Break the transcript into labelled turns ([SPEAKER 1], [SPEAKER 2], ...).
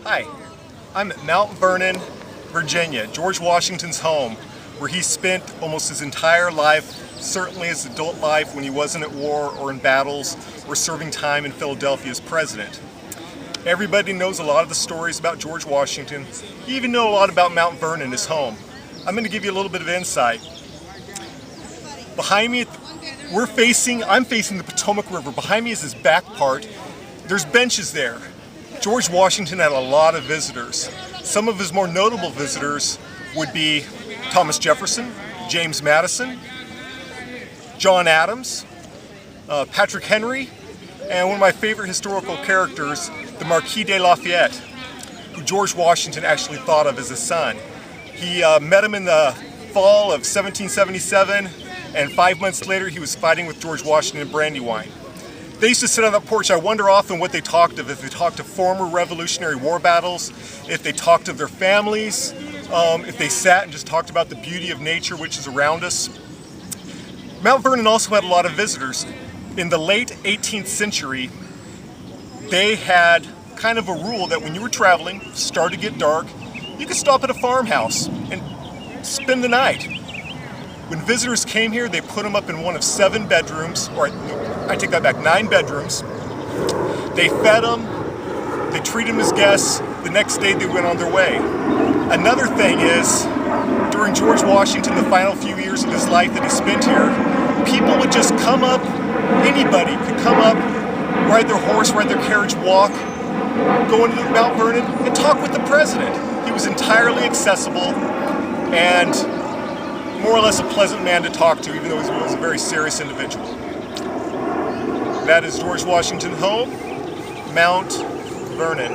[SPEAKER 1] Hi, I'm at Mount Vernon, Virginia, George Washington's home, where he spent almost his entire life, certainly his adult life when he wasn't at war or in battles or serving time in Philadelphia as president. Everybody knows a lot of the stories about George Washington. You even know a lot about Mount Vernon, his home. I'm going to give you a little bit of insight. Behind me, I'm facing the Potomac River. Behind me is his back part. There's benches there. George Washington had a lot of visitors. Some of his more notable visitors would be Thomas Jefferson, James Madison, John Adams, Patrick Henry, and one of my favorite historical characters, the Marquis de Lafayette, who George Washington actually thought of as a son. He met him in the fall of 1777, and 5 months later he was fighting with George Washington in Brandywine. They used to sit on that porch. I wonder often what they talked of, if they talked of former Revolutionary War battles, if they talked of their families, if they sat and just talked about the beauty of nature which is around us. Mount Vernon also had a lot of visitors. In the late 18th century, they had kind of a rule that when you were traveling, started to get dark, you could stop at a farmhouse and spend the night. When visitors came here, they put them up in one of 7 bedrooms, or I take that back, 9 bedrooms. They fed them, they treated them as guests. The next day they went on their way. Another thing is, during George Washington, the final few years of his life that he spent here, people would just come up, anybody could come up, ride their horse, ride their carriage, walk, go into Mount Vernon and talk with the president. He was entirely accessible and more or less a pleasant man to talk to, even though he was a very serious individual. That is George Washington's home, Mount Vernon.